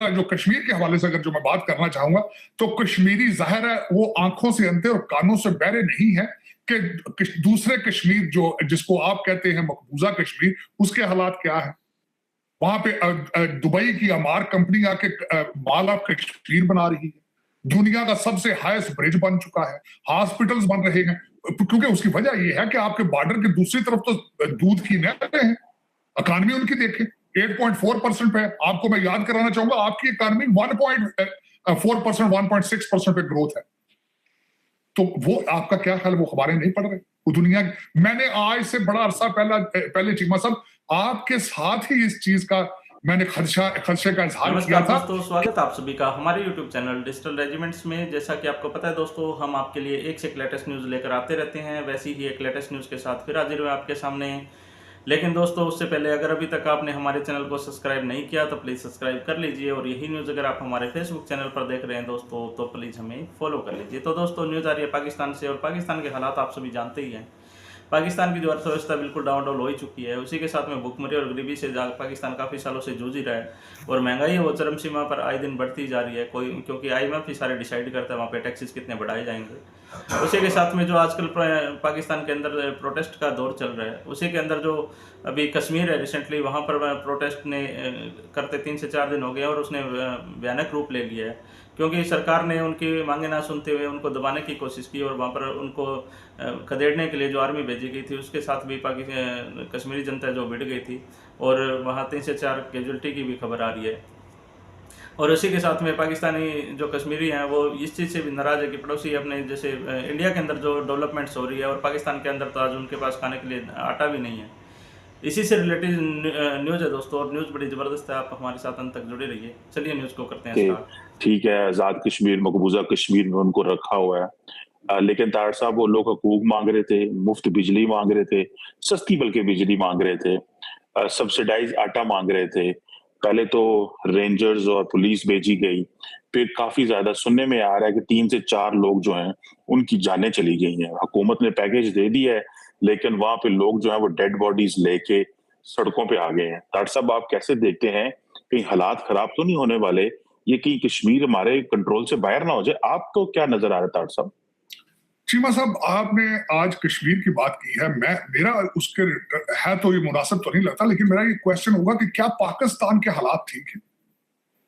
जो कश्मीर के हवाले से अगर जो मैं बात करना चाहूंगा, तो कश्मीरी जाहिर है वो आंखों से अंधे और कानों से बहरे नहीं है कि दूसरे कश्मीर जो जिसको आप कहते हैं मकबूजा कश्मीर, उसके हालात क्या है। वहां पे दुबई की अमार कंपनी आके माल ऑफ कश्मीर बना रही है। दुनिया का सबसे हाईएस्ट ब्रिज बन चुका है, हॉस्पिटल्स बन रहे हैं, क्योंकि उसकी वजह यह है कि आपके बॉर्डर के दूसरी तरफ तो दूध की नहरें हैं। इकॉनमी उनकी देखें 8.4% पे। आपको मैं याद कराना चाहूंगा, आपकी इकॉनमी 1.4%, 1.6% पे ग्रोथ है। तो वो आपका क्या ख्याल, वो खबरें नहीं पढ़ रहे? वो दुनिया, मैंने आज से बड़ा अरसा पहले चीमा साहब आपके साथ ही इस चीज का मैंने खदशे का इजहार किया नमस्कार था। दोस्तों, स्वागत है आप सभी का हमारे YouTube चैनल डिजिटल रेजिमेंट्स में। जैसा कि आपको पता है दोस्तों, हम आपके लिए एक से एक लेटेस्ट न्यूज़ लेकर आते रहते हैं। वैसी ही एक लेटेस्ट न्यूज़ के साथ फिर हाजिर हुए आपके सामने। लेकिन दोस्तों, उससे पहले अगर अभी तक आपने हमारे चैनल को सब्सक्राइब नहीं किया तो प्लीज़ सब्सक्राइब कर लीजिए, और यही न्यूज़ अगर आप हमारे फेसबुक चैनल पर देख रहे हैं दोस्तों, तो प्लीज़ हमें फॉलो कर लीजिए। तो दोस्तों, न्यूज़ आ रही है पाकिस्तान से, और पाकिस्तान के हालात आप सभी जानते ही हैं। पाकिस्तान की जो अर्थव्यवस्था बिल्कुल डाउन हो ही चुकी है। उसी के साथ में भूखमरी और गरीबी से पाकिस्तान काफ़ी सालों से जूझ ही रहा है, और महंगाई वो चरम सीमा पर आए दिन बढ़ती जा रही है। क्योंकि IMF ही सारे डिसाइड करता है वहाँ पे टैक्सेस कितने बढ़ाए जाएंगे। उसी के साथ में जो आजकल पाकिस्तान के अंदर प्रोटेस्ट का दौर चल रहा है, उसी के अंदर जो अभी कश्मीर है रिसेंटली, वहाँ पर प्रोटेस्ट ने करते 3 से 4 दिन हो गए, और उसने भयानक रूप ले लिया है। क्योंकि सरकार ने उनकी मांगे ना सुनते हुए उनको दबाने की कोशिश की, और वहाँ पर उनको खदेड़ने के लिए जो आर्मी भेजी गई थी, उसके साथ भी कश्मीरी जनता जो भिड़ गई थी, और वहाँ 3 से 4 कैजुअल्टी की भी खबर आ रही है। और उसी के साथ में पाकिस्तानी जो कश्मीरी हैं वो इस चीज़ से भी नाराज़ है कि पड़ोसी अपने जैसे इंडिया के अंदर जो डेवलपमेंट्स हो रही है, और पाकिस्तान के अंदर तो आज उनके पास खाने के लिए आटा भी नहीं है। इसी से रिलेटेड न्यूज़ है दोस्तों, और न्यूज़ बड़ी ज़बरदस्त है। आप हमारे साथ अंत तक जुड़े रहिए। चलिए न्यूज़ को करते हैं स्टार्ट। ठीक है, आजाद कश्मीर, मकबूजा कश्मीर में उनको रखा हुआ है। लेकिन तार साहब वो लोग हकूक मांग रहे थे, मुफ्त बिजली मांग रहे थे, सस्ती बल्कि बिजली मांग रहे थे, सब्सिडाइज आटा मांग रहे थे। पहले तो रेंजर्स और पुलिस भेजी गई, फिर काफी ज्यादा सुनने में आ रहा है कि 3 से 4 लोग जो हैं उनकी जानें चली गई हैं। हुकूमत ने पैकेज दे दिया है, लेकिन वहां पे लोग जो हैं वो डेड बॉडीज लेके सड़कों पे आ गए हैं। तार साहब आप कैसे देखते हैं, कहीं हालात खराब तो नहीं होने वाले, ये कहीं कश्मीर हमारे कंट्रोल से बाहर ना हो जाए? आपको क्या नजर आ रहा है तार साहब? चीमा साहब, आपने आज कश्मीर की बात की है, मेरा उसके है तो ये मुनासिब तो नहीं लगता, लेकिन मेरा ये क्वेश्चन होगा कि क्या पाकिस्तान के हालात ठीक है?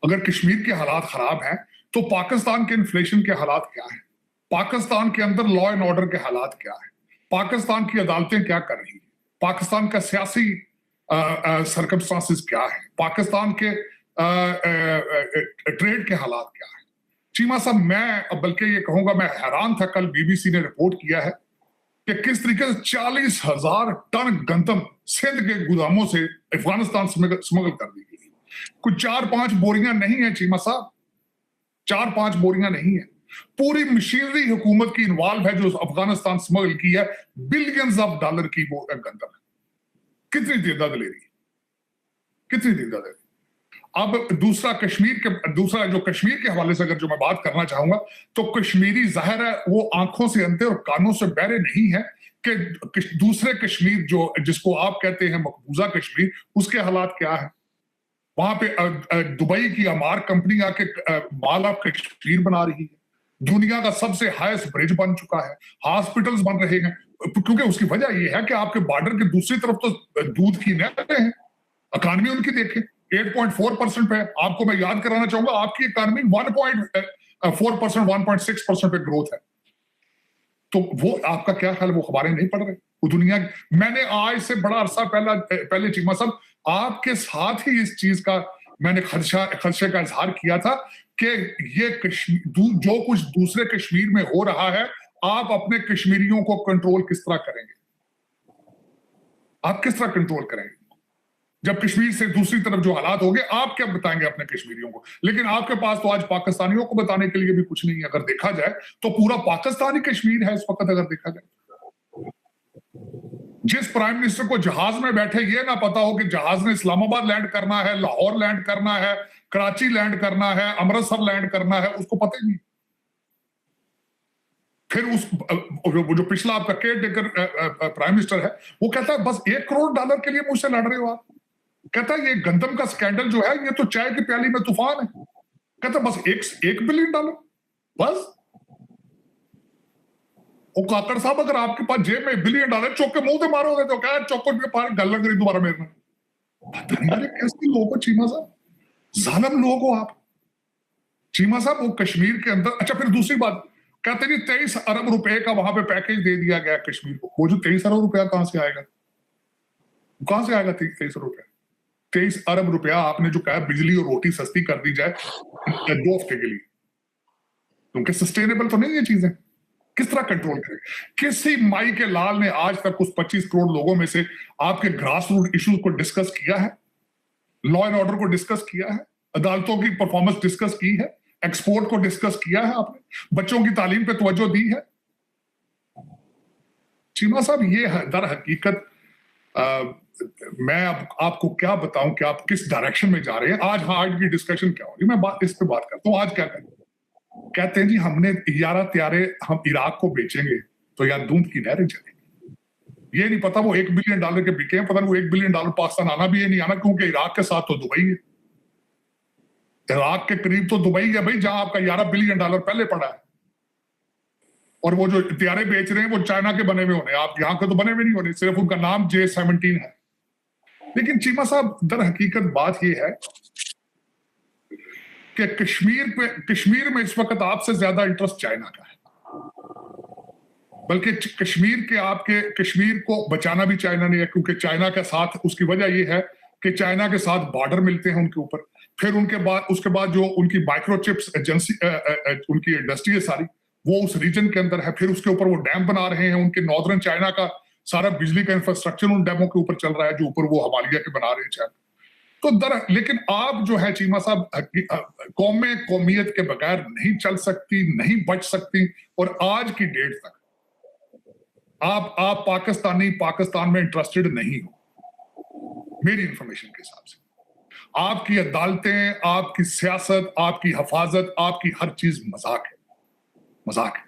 अगर कश्मीर के हालात खराब हैं, तो पाकिस्तान के इन्फ्लेशन के हालात क्या है? पाकिस्तान के अंदर लॉ एंड ऑर्डर के हालात क्या है? पाकिस्तान की अदालतें क्या कर रही है? पाकिस्तान का सियासी सर्कमस्टांसिस क्या है? पाकिस्तान के ट्रेड के हालात क्या है? चीमा साहब, मैं बल्कि ये कहूंगा, मैं हैरान था, कल BBC ने रिपोर्ट किया है कि किस तरीके से 40,000 टन गंदम सिंध के गोदामों से अफगानिस्तान स्मगल कर दी गई। कुछ 4-5 बोरियां नहीं है चीमा साहब, 4-5 बोरियां नहीं है। पूरी मशीनरी हुकूमत की इन्वॉल्व है जो अफगानिस्तान स्मगल की है। बिलियंस ऑफ डॉलर की वो गंदम है। कितनी तादाद ले रही है, कितनी तादाद ले रही है? अब दूसरा जो कश्मीर के हवाले से अगर जो मैं बात करना चाहूंगा, तो कश्मीरी जाहिर है वो आंखों से अंधे और कानों से बहरे नहीं है कि दूसरे कश्मीर जो जिसको आप कहते हैं मकबूजा कश्मीर, उसके हालात क्या है। वहां पे दुबई की अमार कंपनी आके माल ऑफ कश्मीर बना रही है। दुनिया का सबसे हाईएस्ट ब्रिज बन चुका है, हॉस्पिटल्स बन रहे हैं, क्योंकि उसकी वजह यह है कि आपके बॉर्डर के दूसरी तरफ तो दूध की नहरें हैं। इकॉनमी उनकी देखें 8.4% पे। आपको मैं याद कराना चाहूंगा, आपकी इकॉनमी 1.4%, 1.6% पे ग्रोथ है। तो वो आपका क्या ख्याल, वो खबरें नहीं पढ़ रहे? वो दुनिया, मैंने आज से बड़ा अरसा पहले चीमा साहब आपके साथ ही इस चीज का मैंने खदशे का इजहार किया था कि ये जो कुछ दूसरे कश्मीर में हो रहा है, आप अपने कश्मीरियों को कंट्रोल किस तरह करेंगे? आप किस तरह कंट्रोल करेंगे जब कश्मीर से दूसरी तरफ जो हालात होंगे? आप क्या बताएंगे अपने कश्मीरियों को? लेकिन आपके पास तो आज पाकिस्तानियों को बताने के लिए भी कुछ नहीं है। अगर देखा जाए तो पूरा पाकिस्तानी कश्मीर है इस वक्त। अगर देखा जाए, जिस प्राइम मिनिस्टर को जहाज में बैठे ये ना पता हो कि जहाज ने इस्लामाबाद लैंड करना है, लाहौर लैंड करना है, कराची लैंड करना है, अमृतसर लैंड करना है, उसको पता ही नहीं। फिर जो पिछला आपका केयर टेकर प्राइम मिनिस्टर है, वो कहता है बस $1 करोड़ के लिए मुझसे लड़ रहे हो आप। कहता ये गंदम का स्कैंडल जो है ये तो चाय की प्याली में तूफान है। कहता बस $1 बिलियन बस। ओ काकड़ साहब, अगर आपके पास जेब में $1 बिलियन चौक के मुंह से मारोगे तो क्या चौकों के पार गल लग रही दोबारा मेरे में। पता नहीं यार कैसे लोग हो चीमा साहब, जालिम लोग हो आप चीमा साहब। वो कश्मीर के अंदर, अच्छा फिर दूसरी बात कहते हैं 23 अरब रुपए का वहां पे पैकेज दे दिया गया कश्मीर को। वो जो 23 अरब रुपया कहां से आएगा, कहां से आएगा 23 रुपया? 23 अरब रुपया आपने जो कहा बिजली और रोटी सस्ती कर दी जाए 2 हफ्ते के लिए, क्योंकि सस्टेनेबल तो नहीं ये चीजें। किस तरह कंट्रोल करें? किसी माई के लाल ने आज तक उस 25 करोड़ लोगों में से आपके ग्रास रूट इश्यूज को डिस्कस किया है? लॉ एंड ऑर्डर को डिस्कस किया है? अदालतों की परफॉर्मेंस डिस्कस की है? एक्सपोर्ट को डिस्कस किया है आपने? बच्चों की तालीम पे तवज्जो दी है? चीमा साहब ये दर हकीकत मैं अब आपको क्या बताऊं कि आप किस डायरेक्शन में जा रहे हैं। आज की डिस्कशन क्या होगी, मैं इस पे बात करता हूं। आज क्या करें? कहते हैं जी हमने यारा त्यारे हम इराक को बेचेंगे तो यार दूध की नहरें चलेंगी। ये नहीं पता वो $1 बिलियन के बिके हैं, पता नहीं वो $1 बिलियन पाकिस्तान आना भी है नहीं आना, क्योंकि इराक के साथ तो दुबई है। इराक के करीब तो दुबई है भाई, जहां आपका $11 बिलियन पहले पड़ा है। और वो जो हथियारे बेच रहे हैं वो चाइना के बने हुए होने, आप यहाँ के तो बने हुए नहीं होने, सिर्फ उनका नाम J-17 है। लेकिन चीमा साहब दर हकीकत बात ये है कि कश्मीर में इस वक्त आपसे ज्यादा इंटरेस्ट चाइना का है, बल्कि कश्मीर को बचाना भी चाइना ने है, क्योंकि चाइना के साथ उसकी वजह यह है कि चाइना के साथ बॉर्डर मिलते हैं उनके ऊपर। फिर उसके बाद जो उनकी माइक्रोचिप्स एजेंसी उनकी इंडस्ट्री है सारी वो उस रीजन के अंदर है। फिर उसके ऊपर वो डैम बना रहे हैं, उनके नॉर्दर्न चाइना का सारा बिजली का इंफ्रास्ट्रक्चर उन डैमों के ऊपर चल रहा है जो ऊपर वो हिमालय के बना रहे हैं चाइना। तो लेकिन आप जो है चीमा साहब, कौमें कौमियत के बगैर नहीं चल सकती, नहीं बच सकती। और आज की डेट तक आप पाकिस्तान में इंटरेस्टेड नहीं हो मेरी इंफॉर्मेशन के हिसाब से। आपकी अदालतें, आपकी सियासत, आपकी हिफाजत, आपकी हर चीज मजाक है।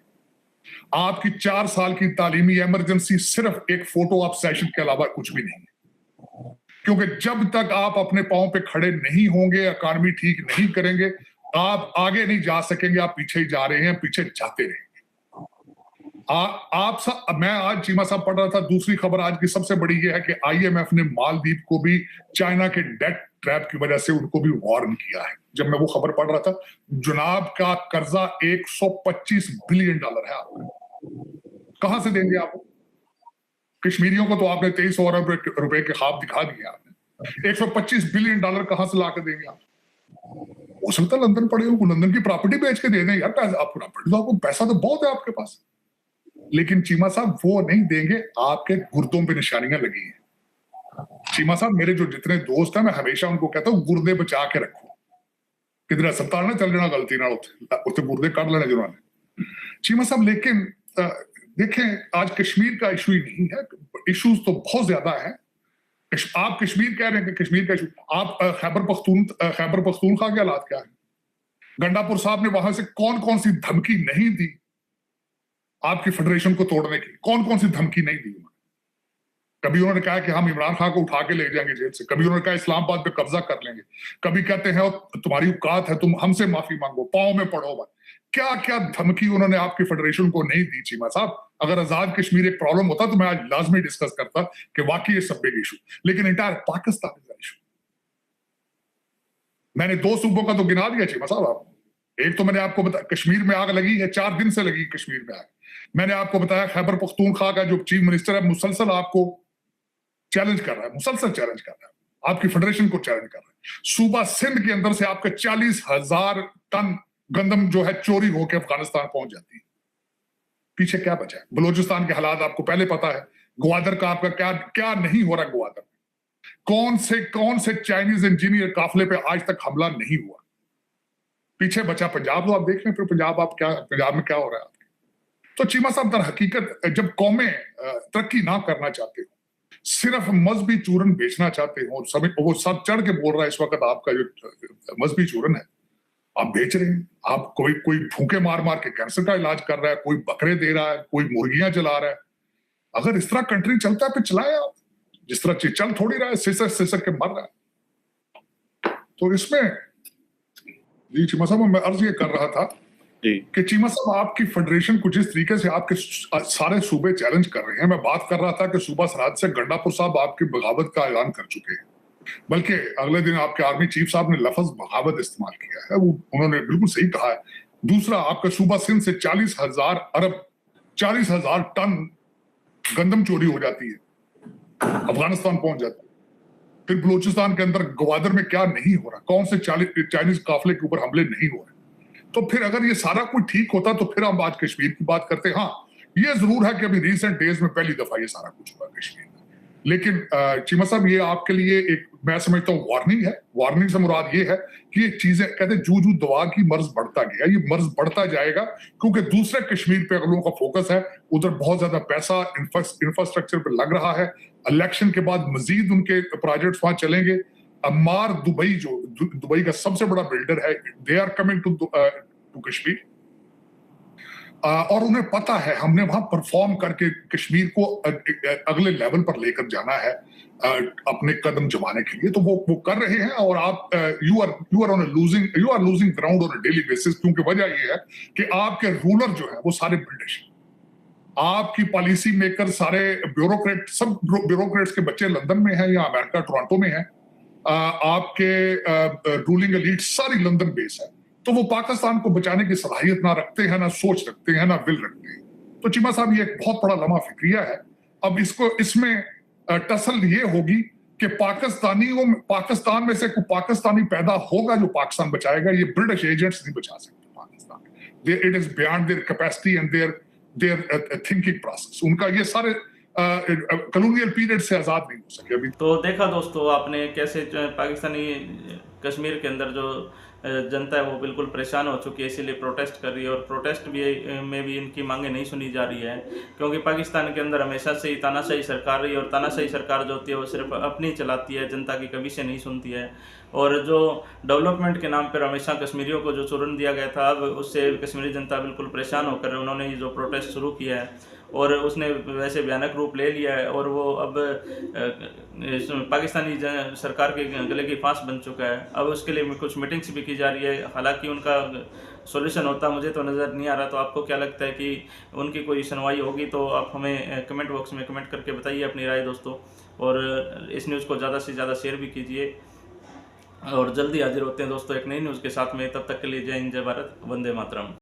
आपकी 4 साल की तालीमी इमरजेंसी सिर्फ एक फोटो ऑप सेशन के अलावा कुछ भी नहीं है, क्योंकि जब तक आप अपने पांव पे खड़े नहीं होंगे, इकॉनमी ठीक नहीं करेंगे, आप आगे नहीं जा सकेंगे। आप पीछे ही जा रहे हैं, पीछे जाते रहेंगे। मैं आज चीमा साहब पढ़ रहा था, दूसरी खबर आज की सबसे बड़ी ये है कि IMF ने मालदीव को भी चाइना के डेट ट्रैप की वजह से उनको भी वार्न किया है। जब मैं वो खबर पढ़ रहा था, जनाब का कर्जा $125 बिलियन है आपका, कहां से देंगे आप? कश्मीरियों को तो आपने 23 अरब रुपए के ख्वाब दिखा दिए आपने, $125 बिलियन कहां से लाकर देंगे आप? हो सकता है लंदन पड़े हो, लंदन की प्रॉपर्टी बेच के दे दें यार, आपको पैसा तो बहुत है आपके पास। लेकिन चीमा साहब वो नहीं देंगे, आपके गुर्दों पे निशानियां लगी हैं। चीमा साहब मेरे जो जितने दोस्त हैं, मैं हमेशा उनको कहता हूं गुर्दे बचा के रखो, किधर अस्पताल ना चल जाना गलती ना उसे गुर्दे काट लेने जिन्होंने। चीमा साहब लेकिन देखें आज कश्मीर का इशू ही नहीं है, इश्यूज तो बहुत ज्यादा है। आप कश्मीर कह रहे हैं कि कश्मीर का इशू, आप खैबर पख्तूनख्वा के हालात क्या है? गंडापुर साहब ने वहां से कौन कौन सी धमकी नहीं दी आपकी फेडरेशन को तोड़ने की? कौन कौन सी धमकी नहीं दी? कभी उन्होंने कहा कि हम इमरान खान को उठा के ले जाएंगे जेल से, कभी उन्होंने कहा इस्लामाबाद पे कब्जा कर लेंगे, कभी कहते हैं तुम्हारी औकात है तुम हमसे माफी मांगो, पांव में पड़ो। क्या क्या धमकी उन्होंने आपकी फेडरेशन को नहीं दी चीमा साहब? अगर आजाद कश्मीर एक प्रॉब्लम होता तो मैं आज लाजमी डिस्कस करता कि वाकई ये सब बिग इशू, लेकिन इंटायर पाकिस्तान इज इशू। मैंने 2 सूबों का तो गिना दिया चीमा साहब आपको। एक तो मैंने आपको बताया कश्मीर में आग लगी है, 4 दिन से लगी कश्मीर में आग। मैंने आपको बताया खैबर पख्तूनख्वा का जो चीफ मिनिस्टर है मुसलसल आपको चैलेंज कर रहा है, मुसलसल चैलेंज कर रहा है, आपकी फेडरेशन को चैलेंज कर रहा है। सूबा सिंध के अंदर से आपके 40,000 टन गंदम जो है चोरी होकर अफगानिस्तान पहुंच जाती है। पीछे क्या बचा है? बलूचिस्तान के हालात आपको पहले पता है। ग्वादर का आपका क्या क्या नहीं हो रहा ग्वादर में? कौन से चाइनीज इंजीनियर काफिले पे आज तक हमला नहीं हुआ? पीछे बचा पंजाब, तो आप देख लें फिर पंजाब में क्या हो रहा है आपके। तो चीमा साहब दर हकीकत जब कौमें तरक्की ना करना चाहते हो, सिर्फ मजहबी चूरन बेचना चाहते हो, वो सब चढ़ के बोल रहा है इस वक्त आपका जो मजहबी चूरन है आप बेच रहे हैं। आप कोई भूखे मार मार के कैंसर का इलाज कर रहा है, कोई बकरे दे रहा है, कोई मुर्गियां जला रहा है। अगर इस तरह कंट्री चलता है फिर चलाए आप। जिस तरह चल थोड़ी रहा है, सिसक के मर रहा है। तो इसमें जी चीमा साहब, मैं अर्ज ये कर रहा था जी कि चीमा साहब आपकी फेडरेशन को जिस तरीके से आपके सारे सूबे चैलेंज कर रहे हैं, मैं बात कर रहा था कि सूबा सरहद से गंडापुर साहब आपकी बगावत का ऐलान कर चुके हैं, बल्कि अगले दिन आपके आर्मी चीफ साहब ने लफ्ज बगावत इस्तेमाल किया है, वो उन्होंने बिल्कुल सही कहा है। दूसरा, आपका सूबा सिंध से 40,000 टन गंदम चोरी हो जाती है, अफगानिस्तान पहुंच जाती है। फिर बलूचिस्तान के अंदर ग्वादर में क्या नहीं हो रहा, कौन से चाइनीज काफिले के ऊपर हमले नहीं हो रहे। तो फिर अगर ये सारा कुछ ठीक होता तो फिर हम आज कश्मीर की बात करते। हाँ, ये जरूर है कि अभी रिसेंट डेज में पहली दफा ये सारा कुछ हुआ कश्मीर में। लेकिन चीमा साहब, ये आपके लिए एक, मैं समझता हूँ, वार्निंग है। वार्निंग से मुराद ये है कि ये चीजें, कहते हैं जू जू दवा की मर्ज बढ़ता गया, ये मर्ज बढ़ता जाएगा, क्योंकि दूसरे कश्मीर पे अगर लोगों का फोकस है, उधर बहुत ज्यादा पैसा इंफ्रास्ट्रक्चर पे लग रहा है। इलेक्शन के बाद मजीद उनके प्रोजेक्ट्स वहां चलेंगे। अम्मार दुबई, जो दुबई का सबसे बड़ा बिल्डर है, they are coming to Kashmir, और उन्हें पता है हमने वहां परफॉर्म करके कश्मीर को अगले लेवल पर लेकर जाना है अपने कदम जमाने के लिए। तो वो कर रहे हैं, और आप you are losing ground on a daily basis, क्योंकि वजह ये है कि आपके रूलर जो है वो सारे ब्रिटिश, आपकी पॉलिसी मेकर सारे ब्यूरोक्रेट, सब ब्यूरोक्रेट्स के बच्चे लंदन में हैं या अमेरिका टोरंटो में हैं, आपके रूलिंग एलीट सारी लंदन बेस है। तो वो पाकिस्तान को बचाने की सलाहियत ना रखते हैं, ना सोच रखते हैं, ना विल रखते हैं। तो चीमा साहब, ये एक बहुत बड़ा लम्हा फिक्रिया है। अब इसमें टसल ये होगी कि पाकिस्तान में से कोई पाकिस्तानी पैदा होगा जो पाकिस्तान बचाएगा। ये ब्रिटिश एजेंट्स नहीं बचा सकते Pakistan. It is beyond their capacity and there thinking process. उनका ये सारे कॉलोनियल पीरियड से आजाद नहीं हो सके अभी। तो देखा दोस्तों आपने कैसे पाकिस्तानी कश्मीर के अंदर जो जनता है वो बिल्कुल परेशान हो चुकी है, इसीलिए प्रोटेस्ट कर रही है, और प्रोटेस्ट में भी इनकी मांगे नहीं सुनी जा रही है, क्योंकि पाकिस्तान के अंदर हमेशा से ही तानाशाही सरकार रही है, और तानाशाही सरकार जो होती है वो सिर्फ अपनी चलाती है, जनता की कभी से नहीं सुनती है। और जो डेवलपमेंट के नाम पर हमेशा कश्मीरियों को जो चुन दिया गया था, अब उससे कश्मीरी जनता बिल्कुल परेशान होकर उन्होंने ये जो प्रोटेस्ट शुरू किया है, और उसने वैसे भयानक रूप ले लिया है, और वो अब पाकिस्तानी सरकार के गले की फांस बन चुका है। अब उसके लिए कुछ मीटिंग्स भी की जा रही है, हालांकि उनका सॉल्यूशन होता मुझे तो नज़र नहीं आ रहा। तो आपको क्या लगता है कि उनकी कोई सुनवाई होगी? तो आप हमें कमेंट बॉक्स में कमेंट करके बताइए अपनी राय दोस्तों, और इस न्यूज़ को ज़्यादा से ज़्यादा शेयर भी कीजिए, और जल्दी हाजिर होते हैं दोस्तों एक नई न्यूज़ के साथ में। तब तक के लिए जय हिंद, जय भारत, वंदे मातरम।